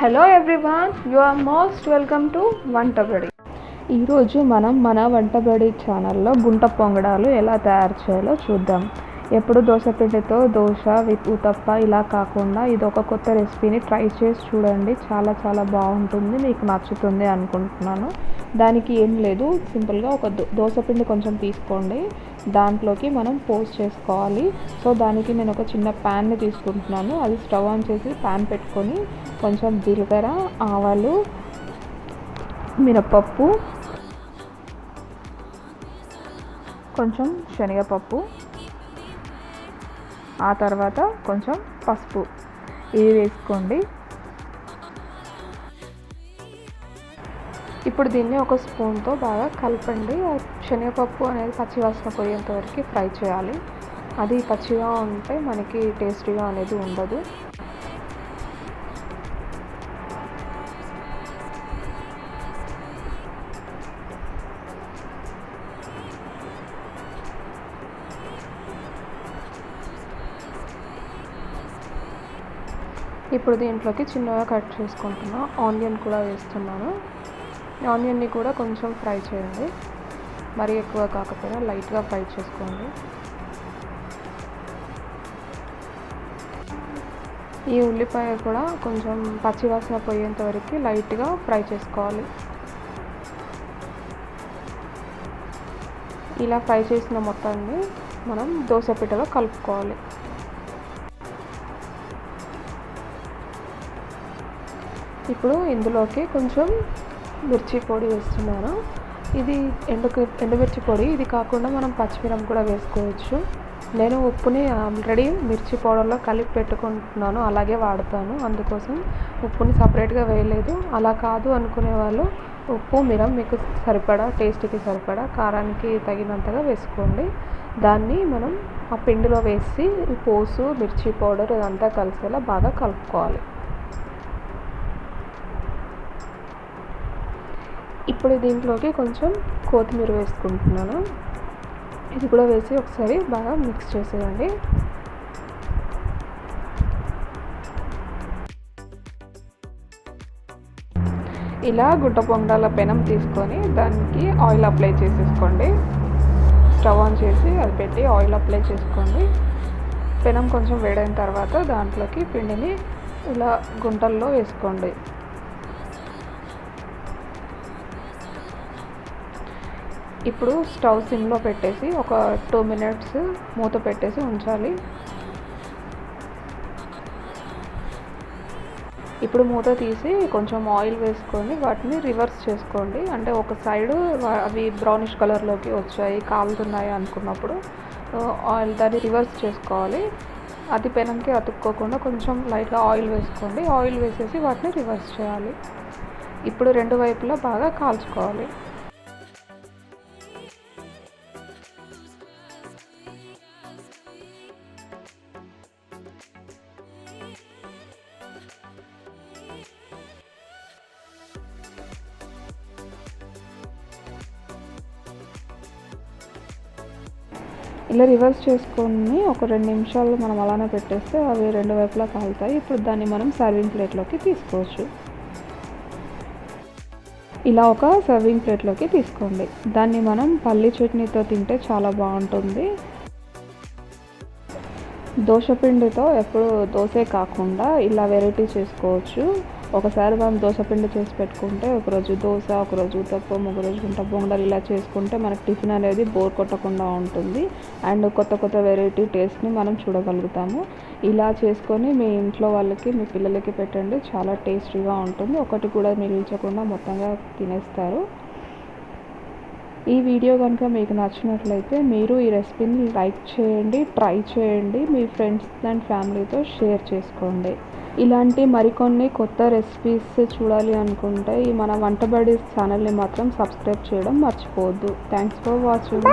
Hello everyone, you are most welcome to Vantabadi. ఈరోజు మనం మన వంటబడి ఛానల్లో గుంట పొంగడాలు ఎలా తయారు చేయాలో చూద్దాం. ఎప్పుడు దోశ పిండితో దోశ విత్ ఉతప్ప ఇలా కాకుండా ఇది ఒక కొత్త రెసిపీని ట్రై చేసి చూడండి. చాలా చాలా బాగుంటుంది, మీకు నచ్చుతుంది అనుకుంటున్నాను. దానికి ఏం లేదు, సింపుల్గా ఒక దోశ పిండి కొంచెం తీసుకోండి, దాంట్లోకి మనం పోస్ట్ చేసుకోవాలి. సో దానికి నేను ఒక చిన్న ప్యాన్ని తీసుకుంటున్నాను. అది స్టవ్ ఆన్ చేసి ప్యాన్ పెట్టుకొని కొంచెం జీలకర్ర, ఆవాలు, మినపప్పు, కొంచెం శనగపప్పు, ఆ తర్వాత కొంచెం పసుపు ఇది వేసుకోండి. ఇప్పుడు దీన్ని ఒక స్పూన్తో బాగా కలపండి. శనగపప్పు అనేది పచ్చివాసన పోయేంత వరకు ఫ్రై చేయాలి. అది పచ్చిగా ఉంటే మనకి టేస్టీగా అనేది ఉండదు. ఇప్పుడు దీంట్లోకి చిన్నగా కట్ చేసుకుంటున్నా ఆనియన్ కూడా వేస్తున్నాను. ఆనియన్ని కూడా కొంచెం ఫ్రై చేయండి, మరీ ఎక్కువ కాకపోయినా లైట్గా ఫ్రై చేసుకోండి. ఈ ఉల్లిపాయ కూడా కొంచెం పచ్చివాసన పోయేంత వరకు లైట్గా ఫ్రై చేసుకోవాలి. ఇలా ఫ్రై చేసిన మొత్తాన్ని మనం దోశ పిట్టలో కలుపుకోవాలి. ఇప్పుడు ఇందులోకి కొంచెం మిర్చి పొడి వేస్తున్నాను. ఇది ఎండుమిర్చి పొడి, ఇది కాకుండా మనం పచ్చిమిరం కూడా వేసుకోవచ్చు. నేను ఉప్పుని ఆల్రెడీ మిర్చి పౌడర్లో కలిపి పెట్టుకుంటున్నాను, అలాగే వాడతాను. అందుకోసం ఉప్పుని సపరేట్గా వేయలేదు. అలా కాదు అనుకునే వాళ్ళు ఉప్పు మిరం మీకు సరిపడా, టేస్ట్కి సరిపడా, కారానికి తగినంతగా వేసుకోండి. దాన్ని మనం ఆ పిండిలో వేసి పోసు, మిర్చి పౌడర్ ఇదంతా కలిసేలా బాగా కలుపుకోవాలి. ఇప్పుడు దీంట్లోకి కొంచెం కొత్తిమీర వేసుకుంటున్నాను. ఇది కూడా వేసి ఒకసారి బాగా మిక్స్ చేసేయండి. ఇలా గుంట పొంగడాల పెనం తీసుకొని దానికి ఆయిల్ అప్లై చేసేసుకోండి. స్టవ్ ఆన్ చేసి అది పెట్టి ఆయిల్ అప్లై చేసుకోండి. పెనం కొంచెం వేడైన తర్వాత దాంట్లోకి పిండిని ఇలా గుంటల్లో వేసుకోండి. ఇప్పుడు స్టవ్ సిమ్లో పెట్టేసి ఒక 2 minutes మూత పెట్టేసి ఉంచాలి. ఇప్పుడు మూత తీసి కొంచెం ఆయిల్ వేసుకొని వాటిని రివర్స్ చేసుకోండి. అంటే ఒక సైడు అవి బ్రౌనిష్ కలర్లోకి వచ్చాయి, కాలుతున్నాయి అనుకున్నప్పుడు ఆయిల్ దాన్ని రివర్స్ చేసుకోవాలి. అది పెనంకి అతుక్కోకుండా కొంచెం లైట్గా ఆయిల్ వేసుకోండి. ఆయిల్ వేసేసి వాటిని రివర్స్ చేయాలి. ఇప్పుడు రెండు వైపులా బాగా కాల్చుకోవాలి. ఇలా రివర్స్ చేసుకొని ఒక 2 నిమిషాలు మనం అలానే పెట్టేస్తే అవి రెండు వైపులా కాలుతాయి. ఇప్పుడు దాన్ని మనం సర్వింగ్ ప్లేట్లోకి తీసుకోవచ్చు. ఇలా ఒక సర్వింగ్ ప్లేట్లోకి తీసుకోండి. దాన్ని మనం పల్లి చట్నీతో తింటే చాలా బాగుంటుంది. దోశ పిండితో ఎప్పుడు దోశే కాకుండా ఇలా వెరైటీ చేసుకోవచ్చు. ఒకసారి మనం దోశ పిండి చేసి పెట్టుకుంటే ఒకరోజు దోశ, ఒకరోజు ఉతప్పం, ఒకరోజు గుంటపొంగడాలు ఇలా చేసుకుంటే మనకు టిఫిన్ అనేది బోర్ కొట్టకుండా ఉంటుంది. అండ్ కొత్త కొత్త వెరైటీ టేస్ట్ని మనం చూడగలుగుతాము. ఇలా చేసుకొని మీ ఇంట్లో వాళ్ళకి, మీ పిల్లలకి పెట్టండి, చాలా టేస్టీగా ఉంటుంది. ఒకటి కూడా మిగిల్చకుండా మొత్తంగా తినేస్తారు. ఈ వీడియో కనుక మీకు నచ్చినట్లయితే మీరు ఈ రెసిపీని లైక్ చేయండి, ట్రై చేయండి, మీ ఫ్రెండ్స్ అండ్ ఫ్యామిలీతో షేర్ చేసుకోండి. ఇలాంటి మరికొన్ని కొత్త రెసిపీస్ చూడాలి అనుకుంటే ఈ మన వంటబడి ఛానల్ని మాత్రం సబ్స్క్రైబ్ చేయడం మర్చిపోవద్దు. Thanks for watching.